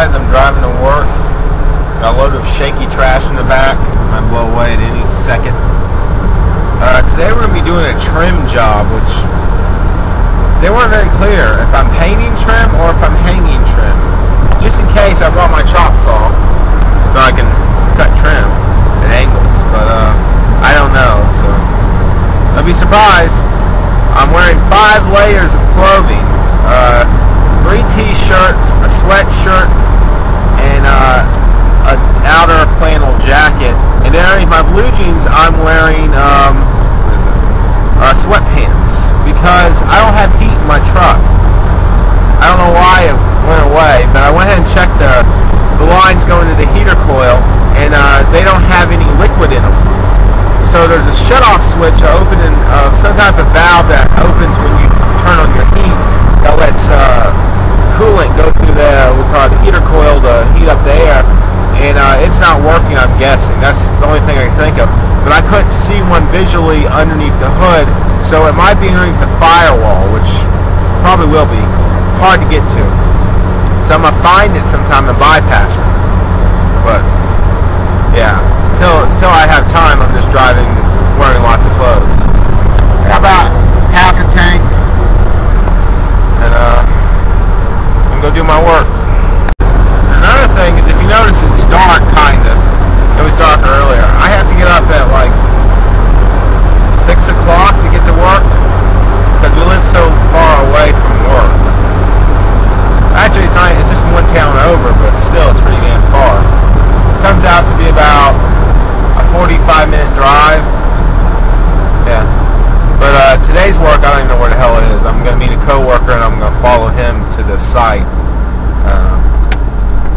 guys, I'm driving to work. Got a load of shaky trash in the back. Might blow away at any second. Today we're going to be doing a trim job, which they weren't very clear if I'm painting trim or if I'm hanging trim. Just in case, I brought my chop saw so I can cut trim at angles, but I don't know, so don't be surprised. I'm wearing 5 layers of clothing. 3 t-shirts, a sweatshirt, and an outer flannel jacket. And then underneath my blue jeans, I'm wearing sweatpants because I don't have heat in my truck. I don't know why it went away, but I went ahead and checked the lines going to the heater coil, and they don't have any liquid in them. So there's a shut-off switch opening of some type of valve that opens when you turn on your heat that lets coolant go through we call it the heater coil to heat up the air, and it's not working, I'm guessing. That's the only thing I can think of. But I couldn't see one visually underneath the hood, so it might be underneath the firewall, which probably will be hard to get to. So I'm going to find it sometime and bypass it. But yeah, until I have time, I'm just driving, wearing lots of clothes. I got about half a tank, and I'm going to go do my work. Another thing is, if you notice, it's dark, kind of. It was darker earlier. I have to get up at like 6 o'clock to get to work because we live so far away from work. Actually, it's just one town over, but still, it's pretty damn far. It comes out to be about a 45-minute drive. Yeah. But today's work, I don't even know where the hell it is. I'm going to meet a coworker, and I'm going to follow him to the site.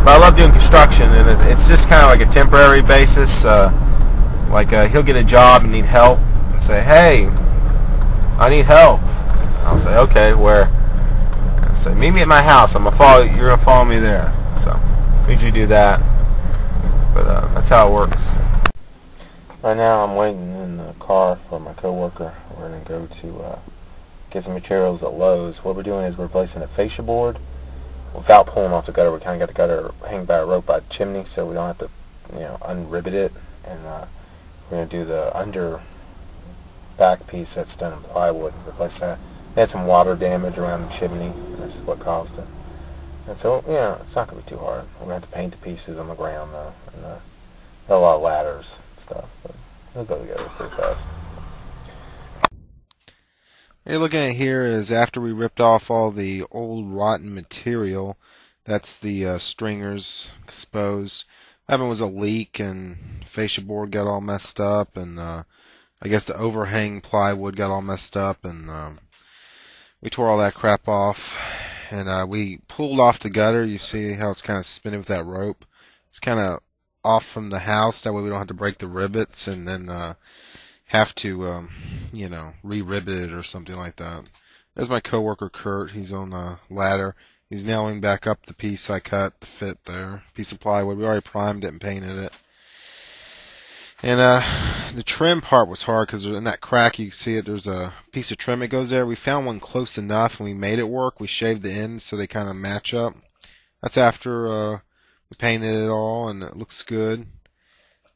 But I love doing construction, and it's just kind of like a temporary basis. He'll get a job and need help, and say, "Hey, I need help." I'll say, "Okay, where?" And I'll say, "Meet me at my house. You're gonna follow me there." So we usually do that, but that's how it works. Right now, I'm waiting in the car for my coworker. We're gonna go to get some materials at Lowe's. What we're doing is we're replacing a fascia board. Without pulling off the gutter, we kind of got the gutter hanging by a rope by the chimney, so we don't have to, unrivet it. And we're going to do the under back piece that's done in plywood and replace that. They had some water damage around the chimney, and this is what caused it. And so, it's not going to be too hard. We're going to have to paint the pieces on the ground, though. And got a lot of ladders and stuff, but it'll go together pretty fast. What you're looking at here is after we ripped off all the old rotten material. That's the stringers exposed. What happened was a leak, and fascia board got all messed up, and I guess the overhang plywood got all messed up, and we tore all that crap off, and we pulled off the gutter. You see how it's kind of spinning with that rope. It's kind of off from the house. That way we don't have to break the rivets and then have to, re-rivet it or something like that. There's my coworker Kurt. He's on the ladder. He's nailing back up the piece I cut to fit there. Piece of plywood. We already primed it and painted it. And the trim part was hard because in that crack you can see it. There's a piece of trim that goes there. We found one close enough and we made it work. We shaved the ends so they kind of match up. That's after we painted it all, and it looks good.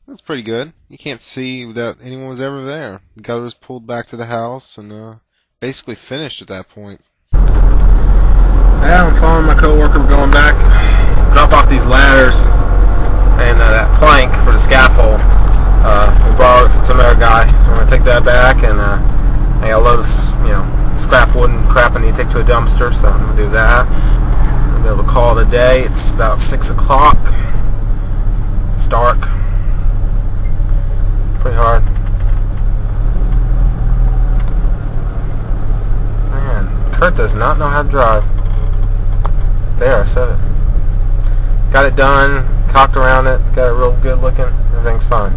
That's pretty good. You can't see that anyone was ever there. The gutter was pulled back to the house and basically finished at that point. Yeah, I'm following my coworker. We're going back, drop off these ladders and that plank for the scaffold. We borrowed it from some other guy, so we're gonna take that back, and I got a load of scrap wood and crap I need to take to a dumpster, so I'm gonna do that. I'll be able to call it a day. It's about 6 o'clock. It's dark. Pretty hard. Man, Kurt does not know how to drive. There, I said it. Got it done, cocked around it, got it real good looking. Everything's fine.